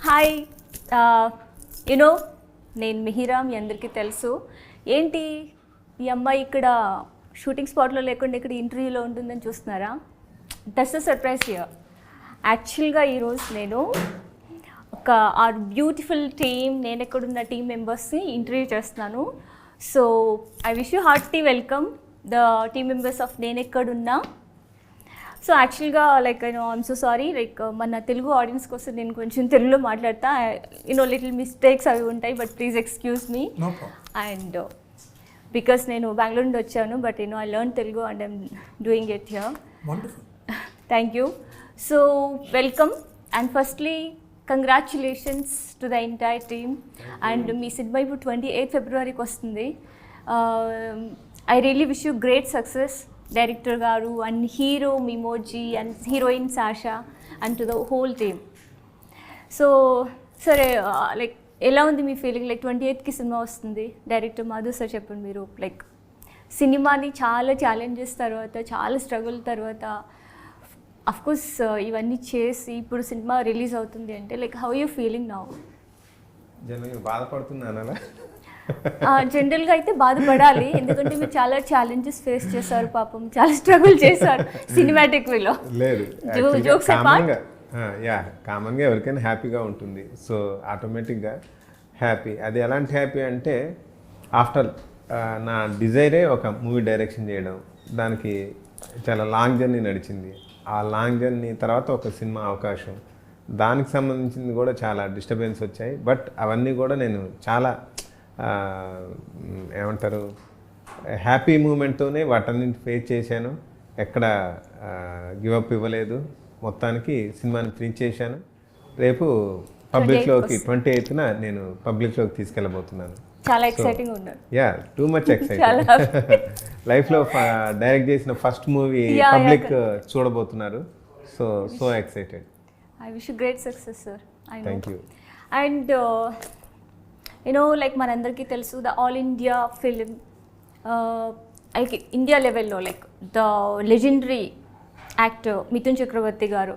Hi you know నేను మిహిరా, మీ అందరికీ తెలుసు. ఏంటి ఈ అమ్మాయి ఇక్కడ షూటింగ్ స్పాట్లో లేకుండా ఇక్కడ ఇంటర్వ్యూలో ఉంటుందని చూస్తున్నారా? That's the surprise here. యాక్చువల్గా ఈరోజు నేను ఒక ఆర్ బ్యూటిఫుల్ టీమ్, నేను ఎక్కడున్న టీమ్ మెంబర్స్ని ఇంటర్వ్యూ చేస్తున్నాను. So I wish you hearty welcome the team members of నేను ఎక్కడున్నా. సో యాక్చువల్గా like I'm so sorry, like మన తెలుగు ఆడియన్స్ కోసం నేను కొంచెం తెలుగులో మాట్లాడతా. లిటిల్ మిస్టేక్స్ అవి ఉంటాయి, but please excuse me. And because నేను బెంగళూరు నుండి వచ్చాను, but I learn Telugu and I'm doing it here. Thank you. So welcome and firstly congratulations to the entire team. And మీ సినిమా ఇప్పుడు 28 ఫిబ్రవరికి వస్తుంది. I really wish you great success, director గారు and hero Mimoji and heroine Sasha and to the whole team. So సరే, like ఎలా ఉంది మీ ఫీలింగ్? లైక్ 28కి సినిమా వస్తుంది. డైరెక్టర్ మాధు సార్ చెప్పండి, మీరు లైక్ సినిమాని చాలా ఛాలెంజెస్ తర్వాత, చాలా స్ట్రగుల్ తర్వాత అఫ్కోర్స్ ఇవన్నీ చేసి ఇప్పుడు సినిమా రిలీజ్ అవుతుంది అంటే like how you feeling now? బాధపడుతున్నాను అలా. జనరల్గా అయితే బాధపడాలి, ఎందుకంటే మీరు చాలా ఛాలెంజెస్ ఫేస్ చేశారు, పాపం చాలా స్ట్రగుల్ చేశారు సినిమాటిక్ వేలో. లేదు, జోక్స్ కామన్గా ఎవరికైనా హ్యాపీగా ఉంటుంది. సో ఆటోమేటిక్గా హ్యాపీ. అది ఎలాంటి హ్యాపీ అంటే ఆఫ్టర్ నా డిజైరే ఒక మూవీ డైరెక్షన్ చేయడం, దానికి చాలా లాంగ్ జర్నీ నడిచింది. ఆ లాంగ్ జర్నీ తర్వాత ఒక సినిమా అవకాశం, దానికి సంబంధించింది కూడా చాలా డిస్టర్బెన్స్ వచ్చాయి. బట్ అవన్నీ కూడా నేను చాలా ఏమంటారు హ్యాపీ మూమెంట్తోనే వాటన్నింటి ఫేస్ చేశాను. ఎక్కడ గివప్ ఇవ్వలేదు. మొత్తానికి సినిమాని ఫినిష్ చేశాను. రేపు పబ్లిక్లోకి 28న నేను పబ్లిక్లోకి తీసుకెళ్ళబోతున్నాను. చాలా ఎక్సైటింగ్ ఉన్నారు. Yeah, too much exciting. లైఫ్లో డైరెక్ట్ చేసిన ఫస్ట్ మూవీ పబ్లిక్ చూడబోతున్నారు. So excited. I wish you great success sir. Thank you. And like మనందరికీ తెలుసు, the all India film like India లెవెల్లో like the legendary actor Mithun Chakravarthi గారు,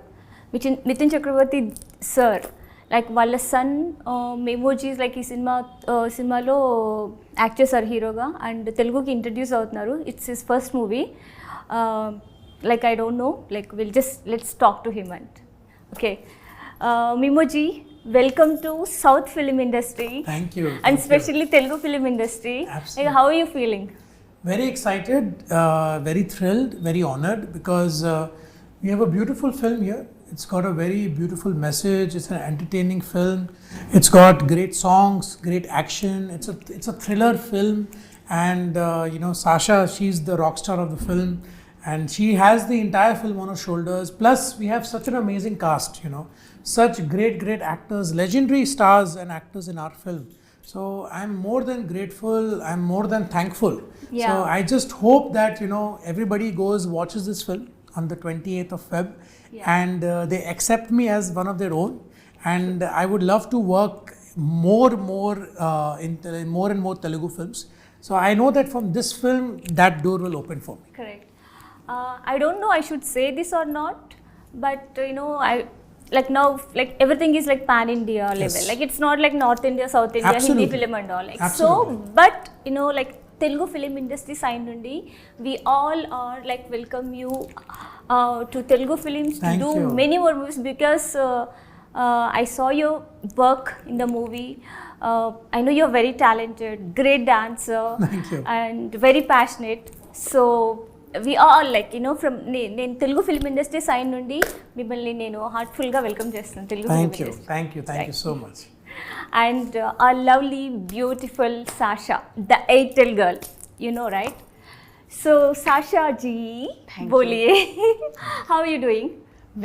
Mithun Chakravarthi sir, like వాళ్ళ son మెమోజీస్ like ఈ సినిమాలో యాక్ట్ చేశారు హీరోగా అండ్ తెలుగుకి ఇంట్రడ్యూస్ అవుతున్నారు. It's his first movie. Like I don't know, like let's talk to him. And okay, Mimoji, welcome to South film industry. Thank you. And especially Telugu film industry. Absolutely. Like, how are you feeling? Very excited, very thrilled, very honored because we have a beautiful film here. It's got a very beautiful message. It's an entertaining film. It's got great songs, great action. It's a thriller film, and Sasha, she's the rock star of the film, and she has the entire film on her shoulders. Plus, we have such an amazing cast. Such great actors, legendary stars and actors in our film. So I'm more than grateful, I'm more than thankful. Yeah. So I just hope that everybody watches this film on the 28th of Feb. Yeah. And they accept me as one of their own, and I would love to work more in more and more Telugu films. So I know that from this film that door will open for me. Correct. I don't know I should say this or not, but I like now, like everything is like pan India level. Yes. Like it's not like North India, South India, Absolutely. Hindi film and all. Like Absolutely. so, but like Telugu film industry side nundi, we all are like welcome you to Telugu films to Thank do you. many more movies because I saw your work in the movie. I know you're very talented, great dancer. Thank you. And very passionate. So we all like from నేను Telugu film industry side నుండి మిమ్మల్ని నేను హార్ట్ఫుల్గా welcome చేస్తున్నాను Telugu film industry. Thank you so much. And our lovely beautiful Sasha, the Airtel girl, right? So Sasha ji, boliye. How are you doing?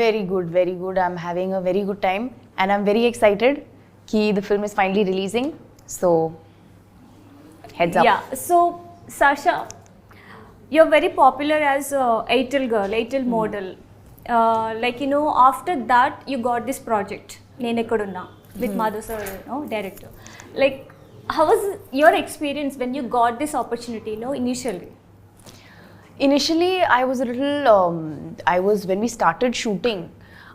Very good. I'm having a very good time and I'm very excited ki the film is finally releasing. So heads up. Yeah. So Sasha, you're very popular as Airtel girl, Airtel model. Like after that you got this project నేను ఎక్కడున్నా with Madhu sir, director. Like how was your experience when you got this opportunity initially? Initially I was a little when we started shooting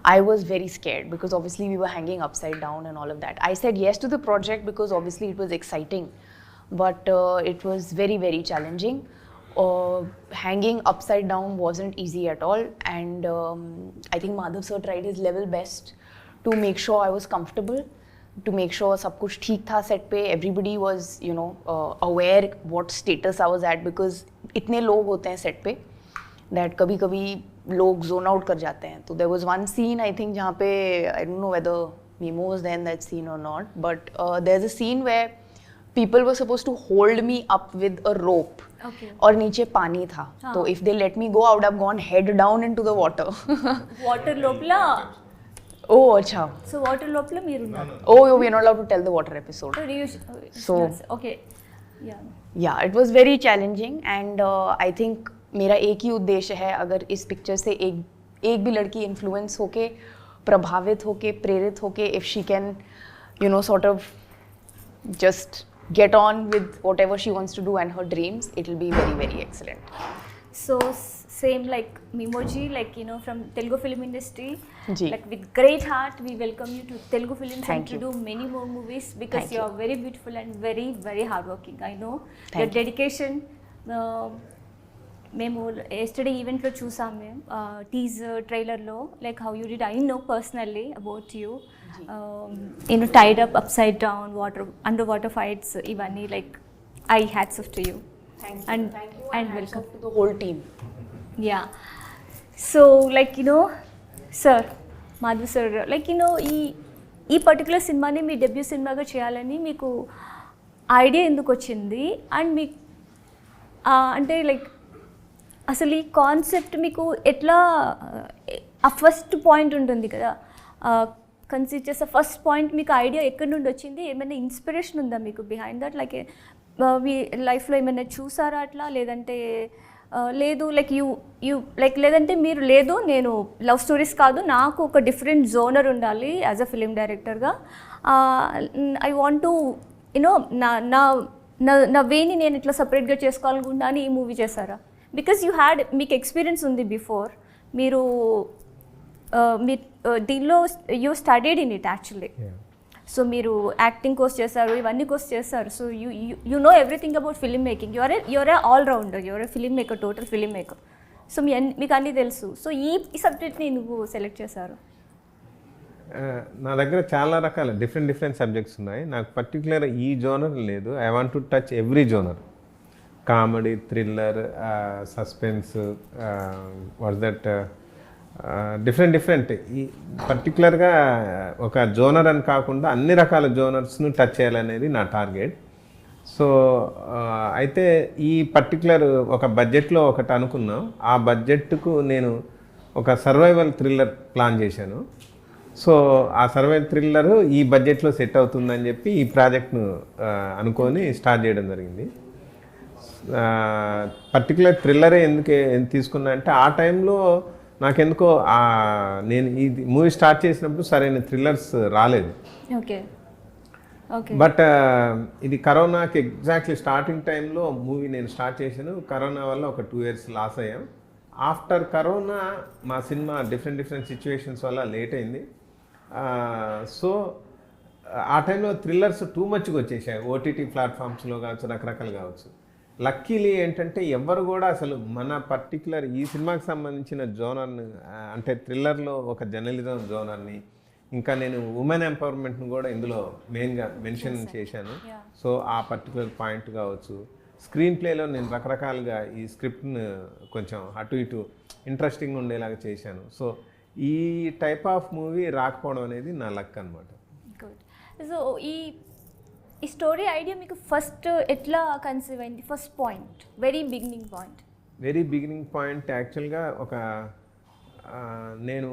I was very scared because obviously we were hanging upside down and all of that. I said yes to the project because obviously it was exciting, but it was very, very challenging. Hanging upside down wasn't easy at all, and I think Madhav sir tried his level best to make sure I was comfortable, to make sure सब कुछ ठीक था set पे. Everybody was, you know, aware what status I was at because इतने लोग होते हैं set पे that कभी-कभी लोग zone out कर जाते हैं. तो there was one scene I think जहाँ पे I don't know whether Mimo was there in that scene or not, but there's a scene where people were supposed to hold me up with a rope. Okay. और नीचे पानी था. तो if they let me go, I would have gone head down into the water. Water లోపల Oh, acha. So water లోపల మీరు ఉన్నారు. Oh, we are not allowed to tell the water episode. So So- okay yeah Yeah, it was very challenging, and I think मेरा एक ही उद्देश्य है, अगर इस पिक्चर से एक भी लड़की इन्फ्लुएंस होके, प्रभावित होके, प्रेरित होके, if she can, you know, sort of just get on with whatever she wants to do and her dreams, it will be very, very excellent. So same like Mimoji, like you know, from Telugu film industry, Ji. like with great heart we welcome you to Telugu films Thank and to you. do many more movies because Thank you you. are very beautiful and very, very hardworking. I know Thank your you. dedication. మేము yesterday ఈవెంట్లో చూసాం మేము teaser ట్రైలర్లో like how you did I know personally about you you know tied up upside down water underwater fights ఇవన్నీ like I hats off to you and welcome To the whole team. Yeah so like you know sir Madhav sir like you know ఈ particular సినిమాని మీ debut సినిమాగా చేయాలని మీకు idea ఎందుకు వచ్చింది and మీకు అంటే లైక్ అసలు ఈ కాన్సెప్ట్ మీకు ఎట్లా ఆ ఫస్ట్ పాయింట్ ఉంటుంది కదా కన్సిడర్ చేసే ఫస్ట్ పాయింట్ మీకు ఐడియా ఎక్కడి నుండి వచ్చింది ఏమైనా ఇన్స్పిరేషన్ ఉందా మీకు బిహైండ్ దట్ లైక్ మీ లైఫ్లో ఏమైనా చూసారా అట్లా లేదంటే లేదు లైక్ యూ లైక్ లేదంటే మీరు లేదు నేను లవ్ స్టోరీస్ కాదు నాకు ఒక డిఫరెంట్ జోనర్ ఉండాలి యాజ్ అ ఫిలిం డైరెక్టర్గా ఐ వాంట్ టు యునో నా వేని నేను ఇట్లా సపరేట్గా చేసుకోవాలనుకుంటున్నాను ఈ మూవీ చేశారా బికాజ్ యూ హ్యాడ్ మీకు ఎక్స్పీరియన్స్ ఉంది బిఫోర్ మీరు మీ దీనిలో you studied in it actually so మీరు యాక్టింగ్ కోర్స్ చేశారు ఇవన్నీ కోర్స్ చేశారు so you know everything about film making your A all rounder your A film maker total film maker so మీకు అన్నీ తెలుసు సో ఈ సబ్జెక్ట్ని నువ్వు సెలెక్ట్ చేశారు నా దగ్గర చాలా రకాల డిఫరెంట్ సబ్జెక్ట్స్ ఉన్నాయి నాకు పర్టికులర్ ఈ జోనర్ లేదు I want to touch every genre comedy thriller suspense what's that different ఈ పర్టికులర్గా ఒక జోనర్ అని కాకుండా అన్ని రకాల జోనర్స్ను టచ్ చేయాలనేది నా టార్గెట్ సో అయితే ఈ పర్టికులర్ ఒక బడ్జెట్లో ఒకటి అనుకున్నాం ఆ బడ్జెట్కు నేను ఒక సర్వైవల్ థ్రిల్లర్ ప్లాన్ చేశాను సో ఆ సర్వైవల్ థ్రిల్లర్ ఈ బడ్జెట్లో సెట్ అవుతుందని చెప్పి ఈ ప్రాజెక్ట్ను అనుకొని స్టార్ట్ చేయడం జరిగింది పర్టికులర్ థ్రిల్లరే ఎందుకు తీసుకున్నా అంటే ఆ టైంలో నాకెందుకో నేను ఈ మూవీ స్టార్ట్ చేసినప్పుడు సరైన థ్రిల్లర్స్ రాలేదు ఓకే ఓకే బట్ ఇది కరోనాకి ఎగ్జాక్ట్లీ స్టార్టింగ్ టైంలో మూవీ నేను స్టార్ట్ చేశాను కరోనా వల్ల ఒక 2 years లాస్ అయ్యాం ఆఫ్టర్ కరోనా మా సినిమా డిఫరెంట్ సిచ్యువేషన్స్ వల్ల లేట్ అయింది సో ఆ టైంలో థ్రిల్లర్స్ టూ మచ్గా వచ్చేసాయి ఓటీటీ ప్లాట్ఫామ్స్లో కావచ్చు రకరకాలు కావచ్చు లక్కీలీ ఏంటంటే ఎవరు కూడా అసలు మన పర్టికులర్ ఈ సినిమాకి సంబంధించిన జోనర్ని అంటే థ్రిల్లర్లో ఒక జర్నలిజం జోనర్ని ఇంకా నేను ఉమెన్ ఎంపవర్మెంట్ని కూడా ఇందులో మెయిన్గా మెన్షన్ చేశాను సో ఆ పర్టికులర్ పాయింట్ కావచ్చు స్క్రీన్ ప్లేలో నేను రకరకాలుగా ఈ స్క్రిప్ట్ని కొంచెం అటు ఇటు ఇంట్రెస్టింగ్ ఉండేలాగా చేశాను సో ఈ టైప్ ఆఫ్ మూవీ రాకపోవడం అనేది నా లక్ అనమాట గుడ్ సో ఈ స్టోరీ ఐడియా మీకు ఫస్ట్ ఎట్లా కన్సీవ్ అయింది first point very beginning point యాక్చువల్గా ఒక నేను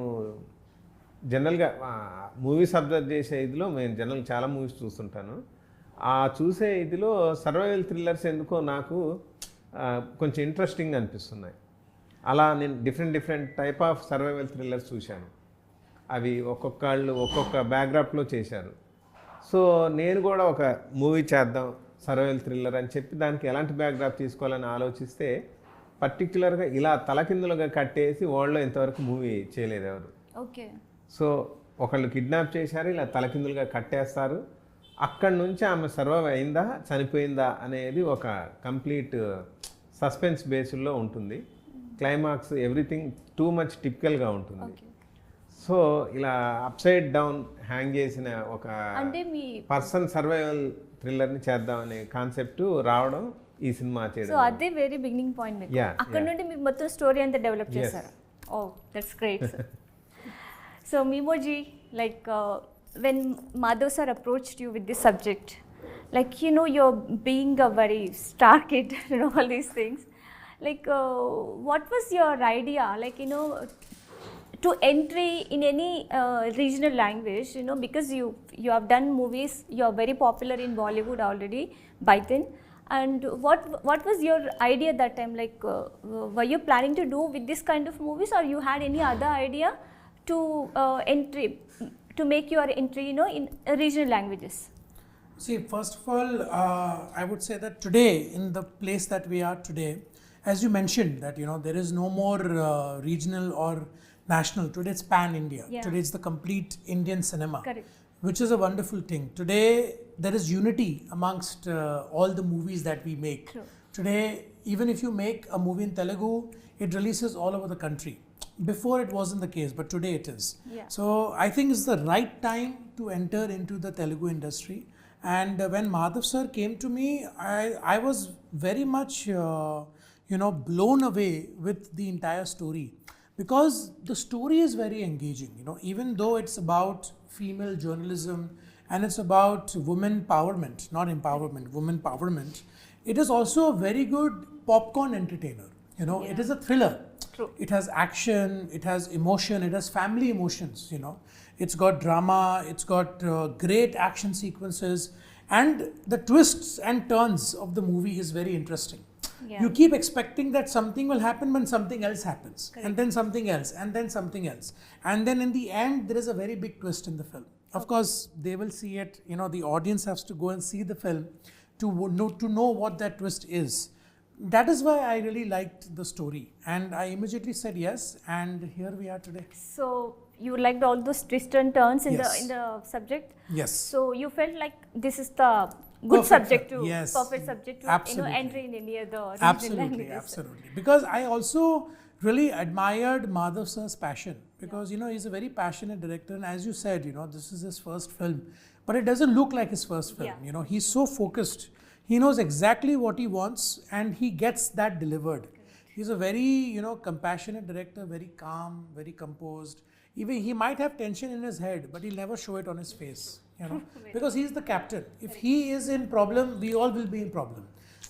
జనరల్గా మూవీస్ అబ్జర్వ్ చేసే ఇదిలో నేను జనరల్ చాలా మూవీస్ చూస్తుంటాను ఆ చూసే ఇదిలో సర్వైవల్ థ్రిల్లర్స్ ఎందుకో నాకు కొంచెం ఇంట్రెస్టింగ్ అనిపిస్తున్నాయి అలా నేను different type of survival thrillers చూశాను అవి ఒక్కొక్కళ్ళు ఒక్కొక్క బ్యాక్గ్రాప్లో చేశారు సో నేను కూడా ఒక మూవీ చేద్దాం సర్వైవల్ థ్రిల్లర్ అని చెప్పి దానికి ఎలాంటి బ్యాక్డ్రాప్ తీసుకోవాలని ఆలోచిస్తే పర్టికులర్గా ఇలా తలకిందులుగా కట్టేసి వరల్డ్లో ఇంతవరకు మూవీ చేయలేదు ఎవరు ఓకే సో ఒకళ్ళు కిడ్నాప్ చేశారు, ఇలా తలకిందులుగా కట్టేస్తారు. అక్కడి నుంచి ఆమె సర్వైవ్ అయిందా చనిపోయిందా అనేది ఒక కంప్లీట్ సస్పెన్స్ బేస్లో ఉంటుంది. క్లైమాక్స్ ఎవ్రీథింగ్ టూ మచ్ టిపికల్గా ఉంటుంది. సో ఇలా అప్సైడ్ డౌన్ హ్యాంగ్ చేసిన ఒక అంటే మీ పర్సన్ సర్వైవల్ థ్రిల్లర్ని చేద్దామనే కాన్సెప్ట్ రావడం ఈ సినిమా సో చేయడం. అదే వెరీ బిగినింగ్ పాయింట్ మీకు. Yeah, అక్కడ నుండి మీరు మొత్తం స్టోరీ అంతా డెవలప్ Yes. చేశారు. Oh that's great. So మీమోజీ like when Madhav sir approached you with this subject, like you're being a very star kid, all these things, like what was your idea, like to entry in any regional language, because you have done movies, you are very popular in Bollywood already by then, and what was your idea that time, like were you planning to do with this kind of movies, or you had any other idea to to make your entry in regional languages? See, first of all, I would say that today, in the place that we are today, as you mentioned, that there is no more regional or national. Today it's pan-India. Yeah. Today it's the complete Indian cinema. Correct. Which is a wonderful thing. Today there is unity amongst all the movies that we make. True. Today, even if you make a movie in Telugu, it releases all over the country. Before it wasn't the case, but today it is. Yeah. So I think it's the right time to enter into the Telugu industry. And when Madhav sir came to me, I was very much blown away with the entire story, because the story is very engaging. Even though it's about female journalism and it's about women empowerment, not empowerment, women empowerment, it is also a very good popcorn entertainer. Yeah. It is a thriller. True. It has action, it has emotion, it has family emotions, It's got drama, it's got great action sequences, and the twists and turns of the movie is very interesting. Yeah. You keep expecting that something will happen when something else happens. Correct. And then something else, and then something else. And then in the end, there is a very big twist in the film. Of course, they will see it, the audience has to go and see the film to know what that twist is. That is why I really liked the story, and I immediately said yes, and here we are today. So you liked all those twists and turns in Yes. the subject. Yes. So you felt like this is the good Perfect subject to film. Yes. perfect subject to Absolutely. enter in any other regional Absolutely, languages. absolutely. Because I also really admired Madhav sir's passion, because he's a very passionate director, and as you said, this is his first film, but it doesn't look like his first film. Yeah. He's so focused. He knows exactly what he wants, and he gets that delivered. He's a very compassionate director, very calm, very composed. Even he might have tension in his head, but he'll never show it on his face, because he's the captain. If he is in problem, we all will be in problem.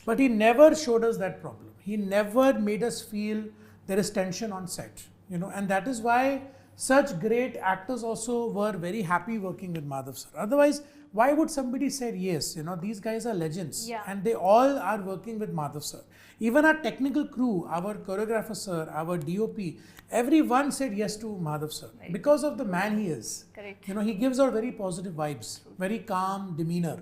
But he never showed us that problem. He never made us feel there is tension on set, and that is why such great actors also were very happy working with Madhav sir. Otherwise, why would somebody say yes? These guys are legends, Yeah. and they all are working with Madhav sir. Even our technical crew, our choreographer sir, our DOP, everyone said yes to Madhav sir, Right. because of the man he is. Correct. He gives out very positive vibes, very calm demeanor.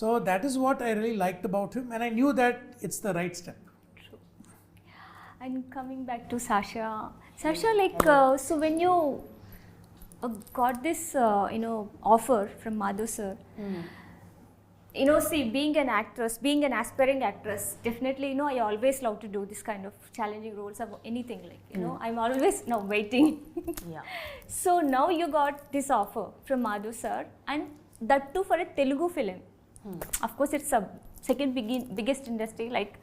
So that is what I really liked about him, and I knew that it's the right step. True. And coming back to Sasha, like so when you got this offer from Madhav sir, see, being an actress, being an aspiring actress, definitely I always love to do this kind of challenging roles of anything, like I'm always now waiting. Yeah. So now you got this offer from Madhav sir, and that too for a Telugu film. Of course, it's a second biggest industry, like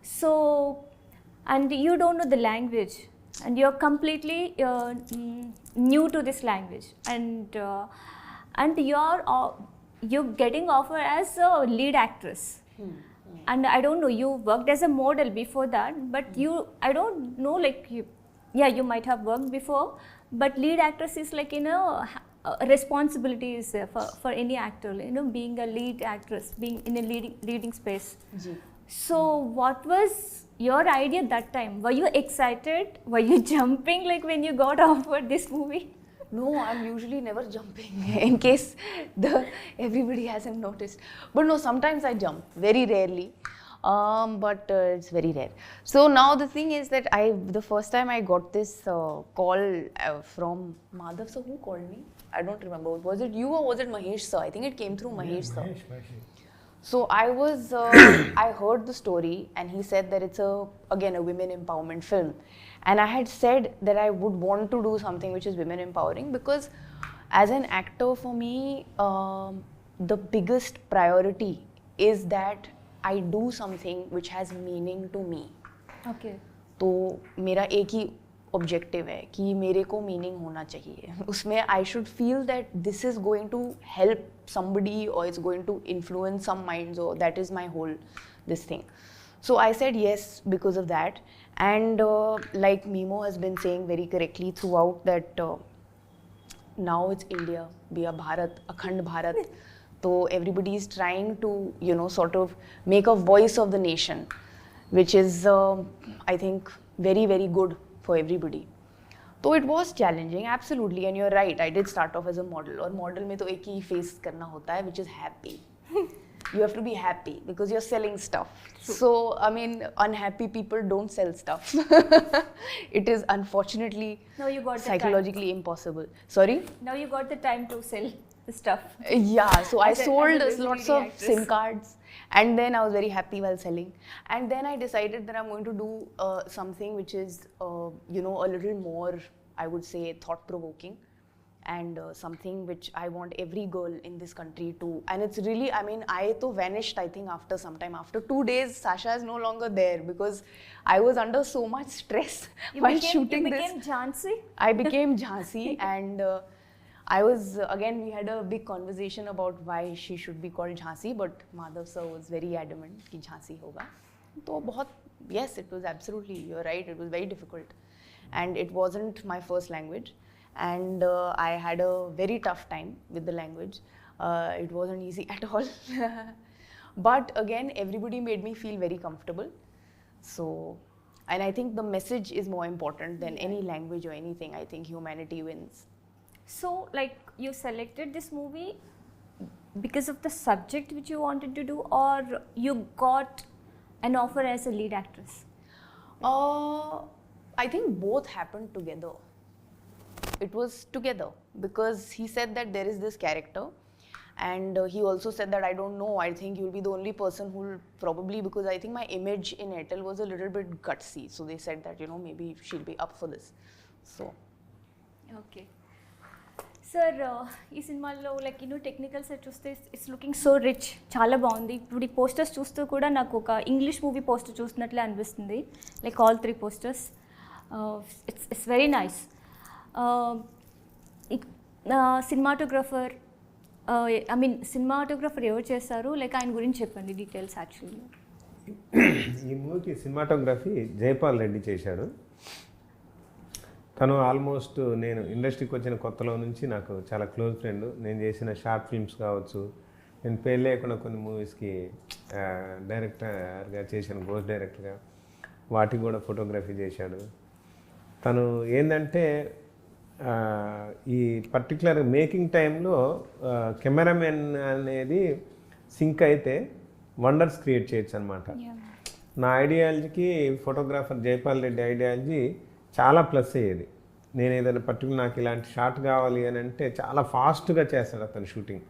so, and you don't know the language, and you're completely new to this language, and you're getting offer as a lead actress. And I don't know, you worked as a model before that, but I don't know, like you might have worked before, but lead actress is like responsibilities for any actor, being a lead actress, being in a leading space. So what was your idea that time? Were you excited? Were you jumping like when you got offered this movie? No, I'm usually never jumping in case everybody hasn't noticed. But no, sometimes I jump, very rarely. but it's very rare. So now the thing is that the first time I got this call from Madhav sir, who called me? I don't remember. Was it you or was it Mahesh sir? I think it came through Mahesh sir. So I was, I heard the story and he said that it's again a women empowerment film. And I had said that I would want to do something which is women empowering because as an actor for me, the biggest priority is that I do something which has meaning to me. Okay. तो मेरा एक ही objective है कि मेरे को meaning होना चाहिए उसमें I should feel that this is going to help somebody or it's going to influence some minds or that is my whole this thing. So I said yes because of that. And like Mimo has been saying very correctly throughout that now it's India, we are Bharat, Akhand Bharat. So everybody is trying to, you know, sort of make a voice of the nation, which is I think very, very good for everybody. तो it was challenging, absolutely, and you're right. I did start off as a model. और model में तो एक ही face करना होता है, which is happy. You have to be happy because you're selling stuff. So I mean, unhappy people don't sell stuff. It is unfortunately Now you got the psychologically impossible. Sorry? Now you got the time to sell the stuff. Yeah, so I As a sold visibility lots of actress. SIM cards and then I was very happy while selling. And then I decided that I'm going to do something which is, you know, a little more, I would say, thought-provoking and something which I want every girl in this country to, and it's really, I mean, I to vanished, I think, after some time. After 2 days, Sasha is no longer there because I was under so much stress while shooting you this. became Jhansi? I became Jhansi and I was, again, we had a big conversation about why she should be called Jhansi, but Madhav sir was very adamant कि Jhansi होगा. तो बहुत, yes, it was absolutely, you're right, it was very difficult. And it wasn't my first language. And I had a very tough time with the language. It wasn't easy at all. But again, everybody made me feel very comfortable. So, and I think the message is more important than any language or anything. I think humanity wins. So, like, you selected this movie because of the subject which you wanted to do, or you got an offer as a lead actress? I think both happened together. It was together because he said that there is this character and he also said that I don't know, I think you'll be the only person who will probably, because I think my image in Airtel was a little bit gutsy, so they said that, you know, maybe she'll be up for this. So okay sir ఈ సినిమాలో like you know technical set చూస్తే it's looking so rich, చాలా బాగుంది. ఇప్పుడు ఈ posters చూస్తూ కూడా నాకు ఒక ఇంగ్లీష్ మూవీ పోస్టర్ చూసినట్లే అనిపిస్తుంది, like all 3 posters. It's very nice. Cinematographer, I mean cinematographer ఎవరు చేస్తారు, లైక్ ఆయన గురించి చెప్పండి డీటెయిల్స్. యాక్చువల్లీ ఈ మూవీకి సినిమాటోగ్రఫీ జైపాల్ రెడ్డి చేశాడు. తను ఆల్మోస్ట్ నేను ఇండస్ట్రీకి వచ్చిన కొత్తలో నుంచి నాకు చాలా క్లోజ్ ఫ్రెండ్. నేను చేసిన షార్ట్ ఫిల్మ్స్ కావచ్చు, నేను పేరు లేకుండా కొన్ని మూవీస్కి డైరెక్టర్గా చేశాను, గోస్ట్ డైరెక్టర్గా, వాటికి కూడా ఫోటోగ్రఫీ చేశాడు. తను ఏంటంటే ఈ పర్టికులర్ మేకింగ్ టైంలో కెమెరామెన్ అనేది సింక్ అయితే వండర్స్ క్రియేట్ చేయొచ్చు అనమాట. నా ఐడియాలజీకి ఫోటోగ్రాఫర్ జైపాల్ రెడ్డి ఐడియాలజీ చాలా ప్లస్ అయ్యేది. నేను ఏదైనా పర్టికులర్ నాకు ఇలాంటి షాట్ కావాలి అని అంటే చాలా ఫాస్ట్గా చేస్తాడు అతను షూటింగ్.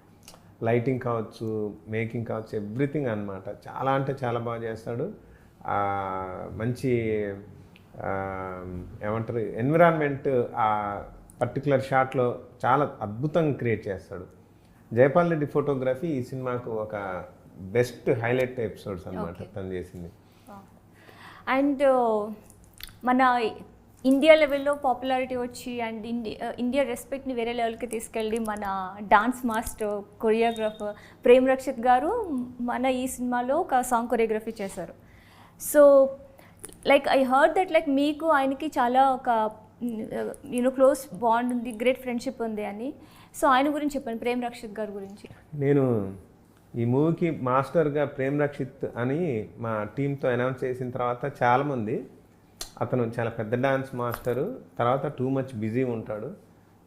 లైటింగ్ కావచ్చు, మేకింగ్ కావచ్చు, ఎవ్రీథింగ్ అనమాట. చాలా అంటే చాలా బాగా చేస్తాడు. మంచి ఏమంటారు ఎన్విరాన్మెంట్ ఆ పర్టికులర్ షాట్లో చాలా అద్భుతంగా క్రియేట్ చేస్తాడు. జైపాల్ రెడ్డి ఫోటోగ్రఫీ ఈ సినిమాకు ఒక బెస్ట్ హైలైట్ ఎపిసోడ్స్ అనమాట తను చేసింది. అండ్ మన ఇండియా లెవెల్లో పాపులారిటీ వచ్చి అండ్ ఇండియా రెస్పెక్ట్ని వేరే లెవెల్కి తీసుకెళ్ళి మన dance master, choreographer Prem Rakshit గారు మన ఈ సినిమాలో ఒక సాంగ్ కొరియోగ్రఫీ చేశారు. So like I heard that like మీకు ఆయనకి చాలా ఒక యూనో క్లోజ్ బాండ్ ఉంది, గ్రేట్ ఫ్రెండ్షిప్ ఉంది అని. సో ఆయన గురించి చెప్పండి, ప్రేమ్ రక్షిత్ గారి గురించి. నేను ఈ మూవీకి మాస్టర్గా ప్రేమ్ రక్షిత్ అని మా టీంతో అనౌన్స్ చేసిన తర్వాత చాలామంది, అతను చాలా పెద్ద డాన్స్ మాస్టరు, తర్వాత టూ మచ్ బిజీ ఉంటాడు,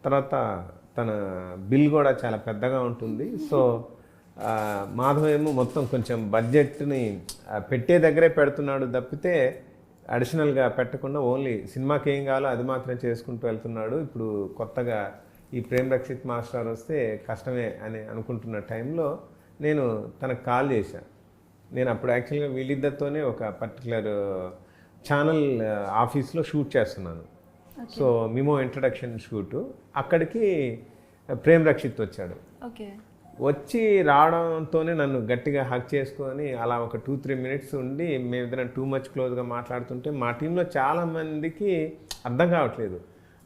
తర్వాత తన బిల్ కూడా చాలా పెద్దగా ఉంటుంది, సో మాధవ్ ఏమో మొత్తం కొంచెం బడ్జెట్ని పెట్టే దగ్గరే పెడుతున్నాడు తప్పితే అడిషనల్గా పెట్టకుండా ఓన్లీ సినిమాకి ఏం కావాలో అది మాత్రం చేసుకుంటూ వెళ్తున్నాడు. ఇప్పుడు కొత్తగా ఈ ప్రేమ్ రక్షిత్ మాస్టర్ వస్తే కష్టమే అని అనుకుంటున్న టైంలో నేను తనకు కాల్ చేశాను. నేను అప్పుడు యాక్చువల్గా వీళ్ళిద్దరితోనే ఒక పర్టికులర్ ఛానల్ ఆఫీస్లో షూట్ చేస్తున్నాను. So Mimo introduction shoot. అక్కడికి ప్రేమ్ రక్షిత్ వచ్చాడు. ఓకే. వచ్చి రావడంతోనే నన్ను గట్టిగా హక్ చేసుకొని అలా ఒక 2-3 మినిట్స్ ఉండి మేమిద్దరం టూ మచ్ క్లోజ్గా మాట్లాడుతుంటే మా టీంలో చాలామందికి అర్థం కావట్లేదు.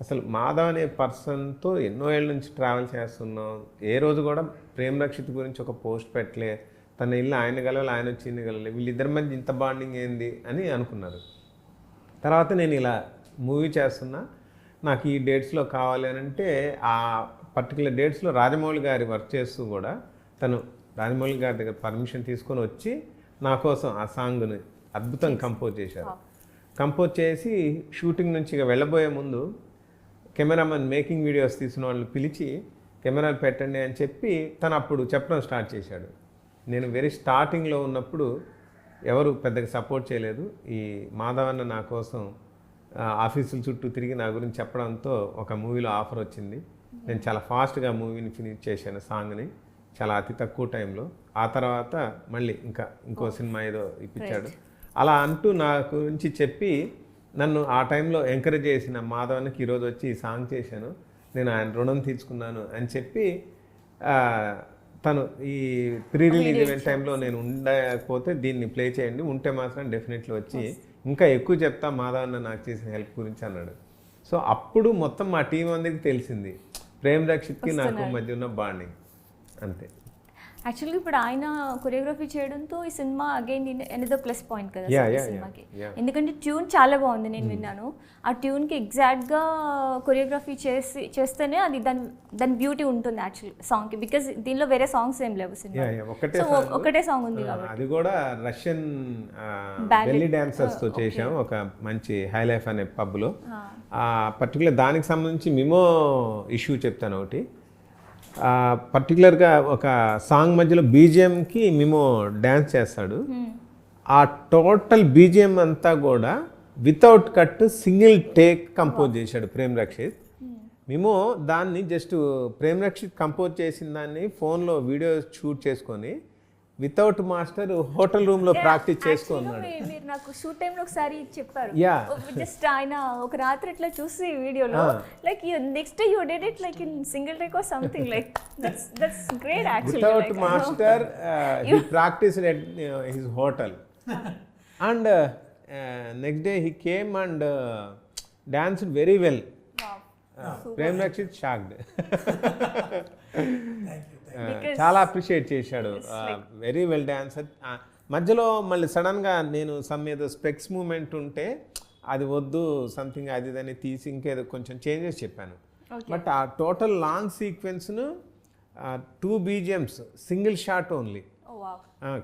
అసలు మాధవ్ అనే పర్సన్తో ఎన్నో ఏళ్ళ నుంచి ట్రావెల్ చేస్తున్నాం, ఏ రోజు కూడా ప్రేమ్ రక్షిత్ గురించి ఒక పోస్ట్ పెట్టలే, తన ఇల్లు ఆయన గలవాలి, ఆయన వచ్చి ఇన్ని గలవాలి, వీళ్ళిద్దరి మధ్య ఇంత బాండింగ్ ఏంది అని అనుకున్నారు. తర్వాత నేను ఇలా మూవీ చేస్తున్నా, నాకు ఈ డేట్స్లో కావాలి అని అంటే ఆ పర్టికులర్ డేట్స్లో రాజమౌళి గారి వర్క్ చేస్తూ కూడా తను రాజమౌళి గారి దగ్గర పర్మిషన్ తీసుకొని వచ్చి నా కోసం ఆ సాంగ్ని అద్భుతంగా కంపోజ్ చేశారు. కంపోజ్ చేసి షూటింగ్ నుంచి ఇక వెళ్ళబోయే ముందు కెమెరామెన్ మేకింగ్ వీడియోస్ తీసిన వాళ్ళని పిలిచి కెమెరాలు పెట్టండి అని చెప్పి తను అప్పుడు చెప్పడం స్టార్ట్ చేశాడు. నేను వెరీ స్టార్టింగ్లో ఉన్నప్పుడు ఎవరు పెద్దగా సపోర్ట్ చేయలేదు. ఈ మాధవన్న నా కోసం ఆఫీసుల చుట్టూ తిరిగి నా గురించి చెప్పడంతో ఒక మూవీలో ఆఫర్ వచ్చింది. నేను చాలా ఫాస్ట్గా మూవీని ఫినిష్ చేశాను, సాంగ్ని చాలా అతి తక్కువ టైంలో. ఆ తర్వాత మళ్ళీ ఇంకో సినిమా ఏదో ఇప్పించాడు. అలా అంటూ నా గురించి చెప్పి నన్ను ఆ టైంలో ఎంకరేజ్ చేసిన మాధవన్కి ఈరోజు వచ్చి ఈ సాంగ్ చేశాను, నేను ఆయన రుణం తీర్చుకున్నాను అని చెప్పి తను ఈ ప్రీ రిలీజ్ ఈవెంట్ టైంలో నేను ఉండకపోతే దీన్ని ప్లే చేయండి, ఉంటే మాత్రం డెఫినెట్లీ వచ్చి ఇంకా ఎక్కువ చెప్తా మాధవన్న నాకు చేసిన హెల్ప్ గురించి అన్నాడు. సో అప్పుడు మొత్తం మా టీం అందరికి తెలిసింది ప్రేమ్ రక్షిత్కి నాకు మధ్య ఉన్న బాండింగ్. అంతే. యాక్చువల్గా ఇప్పుడు ఆయన కొరియోగ్రఫీ చేయడంతో ఈ cinema again another plus point కదా సినిమాకి. ఎందుకంటే ట్యూన్ చాలా బాగుంది, నేను విన్నాను. ఆ ట్యూన్కి ఎగ్జాక్ట్గా కొరియోగ్రఫీ చేస్తేనే అది దాని బ్యూటీ ఉంటుంది యాక్చువల్ సాంగ్కి. బికాజ్ దీనిలో వేరే సాంగ్స్ ఏం లేవు సినిమా, ఒకటే సాంగ్ ఉంది కాబట్టి. అది కూడా రష్యన్ బెల్లీ డాన్సర్స్తో చేసాం ఒక మంచి హై లైఫ్ అనే పబ్లో. పర్టికులర్ దానికి సంబంధించి మిమో ఇష్యూ చెప్తాను ఒకటి. పర్టికులర్గా ఒక సాంగ్ మధ్యలో బీజిఎంకి మేము డ్యాన్స్ చేస్తాడు. ఆ టోటల్ బీజిఎం అంతా కూడా without cut single take compose చేశాడు ప్రేమ్ రక్షిత్. మేము దాన్ని జస్ట్ ప్రేమ్ రక్షిత్ కంపోజ్ చేసిన దాన్ని ఫోన్లో వీడియో షూట్ చేసుకొని వితౌట్ మాస్టర్ హోటల్ రూమ్ లో ప్రాక్టీస్ చేసుకున్నాడు. మీరు నాకు షూట్ టైంలో ఒకసారి చెప్పారు, జస్ట్ ఆయన ఒక రాత్రి ఇట్లా చూసి వీడియోలో like next day you did it like in single take or something like that's great actually. Without master he practised at his hotel and next day he came and danced very well. Prem Rakshit shocked. చాలా appreciate చేశాడు, very well dancer. మధ్యలో మళ్ళీ సడన్గా నేను some ఏదో specs moment ఉంటే అది వద్దు సంథింగ్ అది దాన్ని తీసి ఇంకేదో కొంచెం చేంజెస్ చెప్పాను. బట్ ఆ టోటల్ లాంగ్ సీక్వెన్స్ను 2 BGMs సింగిల్ షాట్ ఓన్లీ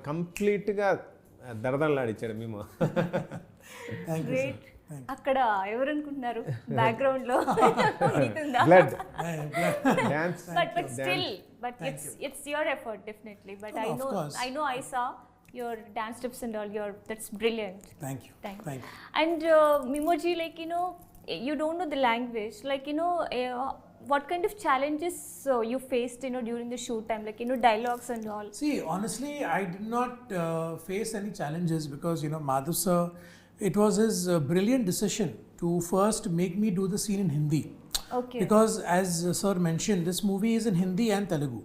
కంప్లీట్గా దడదడలాడిచ్చాడు మేము. అక్కడ ఎవరు అనుకుంటున్నారు బ్యాక్గ్రౌండ్ లో blood dance, but still but it's your effort definitely. But I know I saw your dance steps and all, that's brilliant. Thank you. And Mimoji, like you don't know the language, like what kind of challenges you faced during the shoot time, like dialogues and all? See, honestly I did not face any challenges because Madhav sir, it was his brilliant decision to first make me do the scene in Hindi. Okay. Because as sir mentioned, this movie is in Hindi and Telugu.